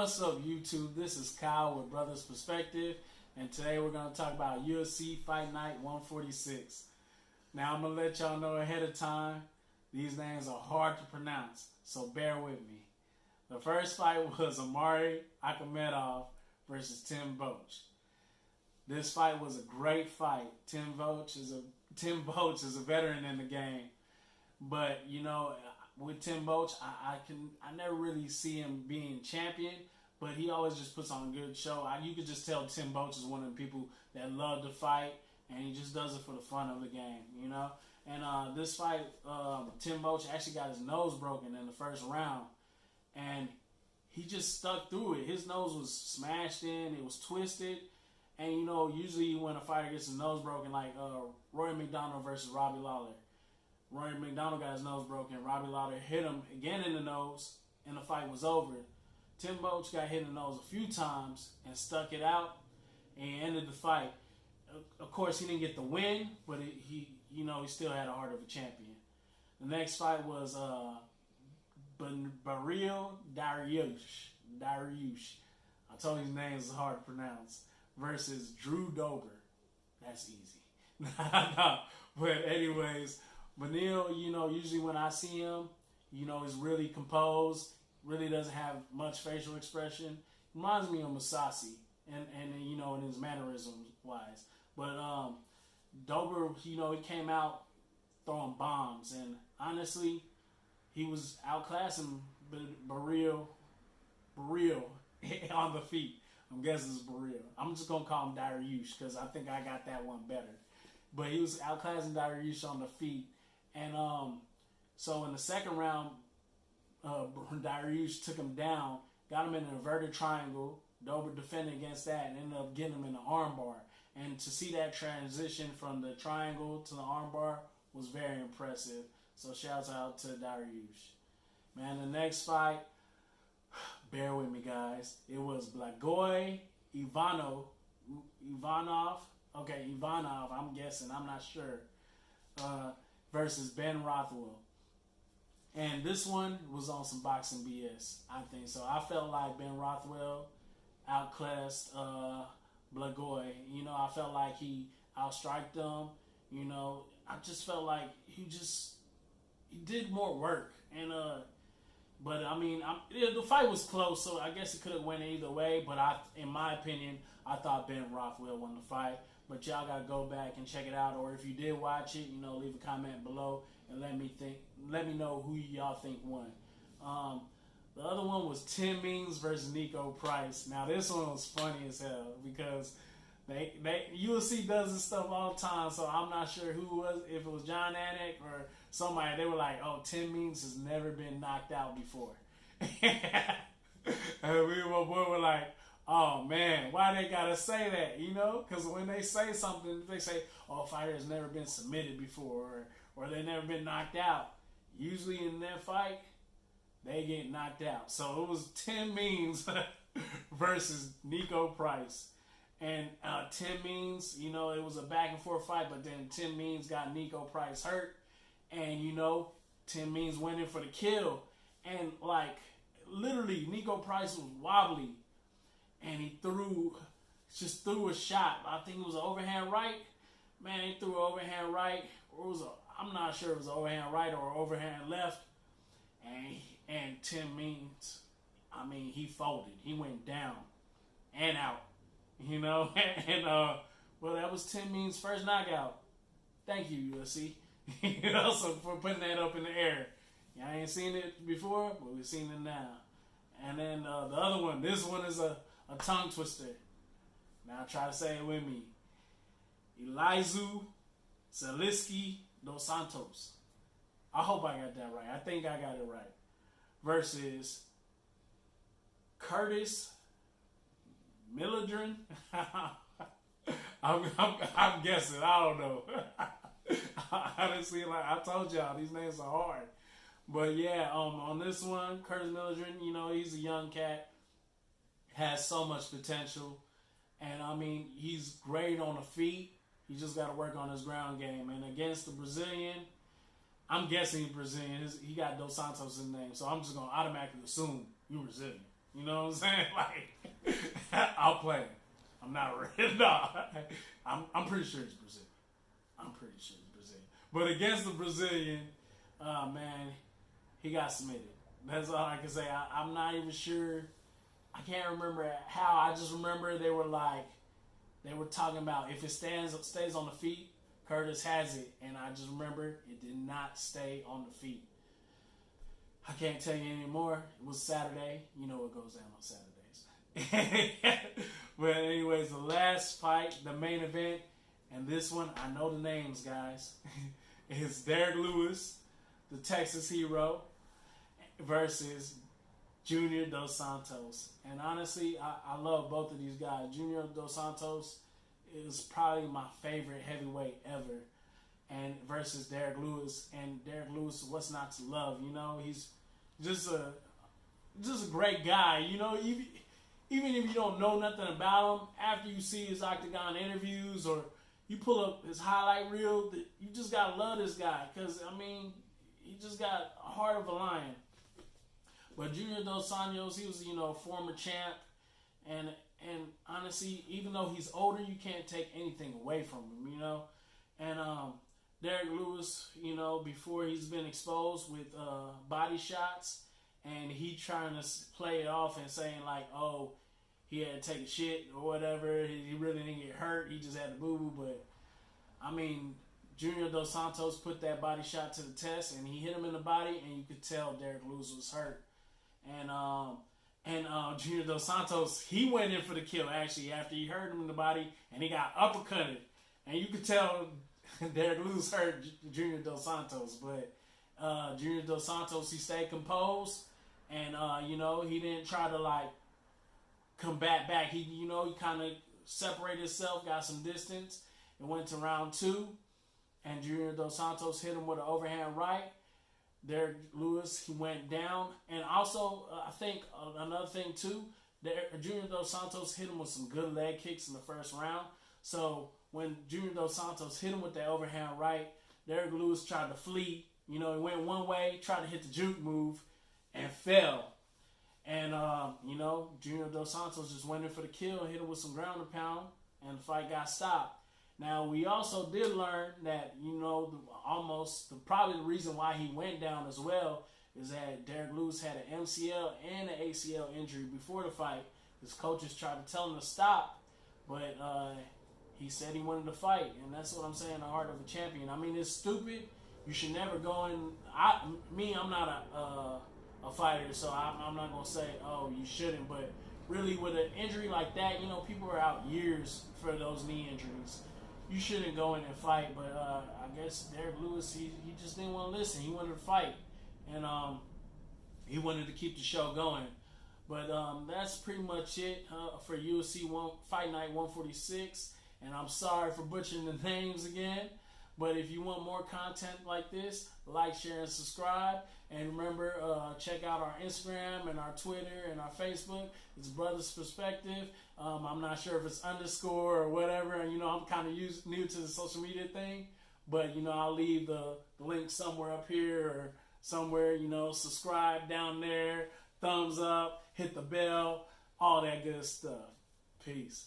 What's up, YouTube? This is Kyle with Brothers Perspective, and today we're going to talk about UFC Fight Night 146. Now, I'm going to let y'all know ahead of time, these names are hard to pronounce, so bear with me. The first fight was Amari Akhmedov versus Tim Boetsch. This fight was a great fight. Tim Boetsch is a veteran in the game, but you know, with Tim Boetsch, I never really see him being champion, but he always just puts on a good show. You could just tell Tim Boetsch is one of the people that love to fight, and he just does it for the fun of the game, you know. And this fight, Tim Boetsch actually got his nose broken in the first round, and he just stuck through it. His nose was smashed in, it was twisted, and you know, usually when a fighter gets his nose broken, like Roy McDonald versus Robbie Lawler. Roy McDonald got his nose broken. Robbie Lawler hit him again in the nose, and the fight was over. Tim Boetsch got hit in the nose a few times and stuck it out, and he ended the fight. Of course, he didn't get the win, but he still had a heart of a champion. The next fight was Beneil Dariush. I told you his name is hard to pronounce. Versus Drew Dober. That's easy. No, but anyways, Beneil, usually when I see him, is really composed, really doesn't have much facial expression. Reminds me of Masasi, and in his mannerisms wise. But Dober, he came out throwing bombs, and honestly, he was outclassing Beneil on the feet. I'm guessing it's Beneil. I'm just going to call him Dariush because I think I got that one better. But he was outclassing Dariush on the feet. And so in the second round, Dariush took him down, got him in an inverted triangle. Dober defended against that and ended up getting him in the armbar. And to see that transition from the triangle to the armbar was very impressive. So shouts out to Dariush. Man, the next fight, bear with me, guys. It was Blagoy Ivanov. Okay, Ivanov, I'm guessing. I'm not sure. Versus Ben Rothwell. And this one was on some boxing BS, I think. So I felt like Ben Rothwell outclassed Blagoy. I felt like he outstriked him. I just felt like he did more work. And but I mean, the fight was close, so I guess it could have went either way. But in my opinion, I thought Ben Rothwell won the fight. But y'all gotta go back and check it out, or if you did watch it, leave a comment below and let me know who y'all think won. The other one was Tim Means versus Nico Price. Now this one was funny as hell because UFC does this stuff all the time, so I'm not sure who it was, if it was John Anik or somebody. They were like, "Oh, Tim Means has never been knocked out before," and we were like, "Oh man, why they gotta say that?" Because when they say something, they say, "Oh, a fighter has never been submitted before," or "they never been knocked out." Usually in their fight, they get knocked out. So it was Tim Means versus Nico Price. And Tim Means, it was a back and forth fight, but then Tim Means got Nico Price hurt. And, Tim Means went in for the kill. And, literally, Nico Price was wobbly. And he threw a shot. I think it was an overhand right. Man, he threw an overhand right. Or I'm not sure if it was an overhand right or overhand left. And Tim Means, he folded. He went down and out. And well, that was Tim Means' first knockout. Thank you, UFC. So for putting that up in the air. I ain't seen it before, but we've seen it now. And then the other one, this one is a tongue twister. Now try to say it with me. Elizeu Zaleski dos Santos. I hope I got that right. I think I got it right. Versus Curtis Milledren. I'm guessing. I don't know. Honestly, I told y'all, these names are hard. But yeah, on this one, Curtis Milledren, he's a young cat, has so much potential, and he's great on the feet. He just got to work on his ground game. And against the Brazilian, I'm guessing he's Brazilian. He got Dos Santos in the name, so I'm just gonna automatically assume you're Brazilian. You know what I'm saying? Like, I'll play him. I'm not ready. No, I'm pretty sure he's Brazilian. I'm pretty sure he's Brazilian. But against the Brazilian, man, he got submitted. That's all I can say. I'm not even sure. I can't remember how. I just remember they were talking about if it stays on the feet, Curtis has it. And I just remember it did not stay on the feet. I can't tell you anymore. It was Saturday. You know what goes down on Saturdays. But anyways, the last fight, the main event, and this one, I know the names, guys. It's Derek Lewis, the Texas hero, versus Junior Dos Santos. And honestly, I love both of these guys. Junior Dos Santos is probably my favorite heavyweight ever. And versus Derek Lewis. And Derek Lewis, what's not to love? You know, he's just a great guy. You know, even if you don't know nothing about him, after you see his octagon interviews or you pull up his highlight reel, you just gotta love this guy. Because I mean, he just got a heart of a lion. But Junior Dos Santos, he was, former champ, and honestly, even though he's older, you can't take anything away from him, And Derek Lewis, before he's been exposed with body shots, and he trying to play it off and saying like, oh, he had to take a shit or whatever. He really didn't get hurt. He just had to boo-boo. But I mean, Junior Dos Santos put that body shot to the test, and he hit him in the body, and you could tell Derek Lewis was hurt. And Junior Dos Santos, he went in for the kill actually after he hurt him in the body, and he got uppercutted, and you could tell Derek Lewis hurt Junior Dos Santos, but Junior Dos Santos, he stayed composed, and he didn't try to combat back. He kind of separated himself, got some distance, and went to round 2, and Junior Dos Santos hit him with an overhand right. Derek Lewis, he went down. And also, I think another thing too, Junior Dos Santos hit him with some good leg kicks in the first round. So when Junior Dos Santos hit him with that overhand right, Derek Lewis tried to flee. He went one way, tried to hit the juke move, and fell. And, Junior Dos Santos just went in for the kill, hit him with some ground and pound, and the fight got stopped. Now, we also did learn that, probably the reason why he went down as well is that Derek Lewis had an MCL and an ACL injury before the fight. His coaches tried to tell him to stop, but he said he wanted to fight, and that's what I'm saying, the heart of a champion. I mean, it's stupid. You should never go in. I'm not a fighter, so I'm not going to say, oh, you shouldn't, but really with an injury like that, people are out years for those knee injuries. You shouldn't go in and fight, but I guess Derek Lewis, he just didn't want to listen. He wanted to fight, and he wanted to keep the show going. But that's pretty much it for UFC Fight Night 146, and I'm sorry for butchering the names again, but if you want more content like this, like, share, and subscribe. And remember, check out our Instagram and our Twitter and our Facebook. It's Brothers Perspective. I'm not sure if it's underscore or whatever. And, I'm kind of new to the social media thing. But, I'll leave the link somewhere up here or somewhere, subscribe down there, thumbs up, hit the bell, all that good stuff. Peace.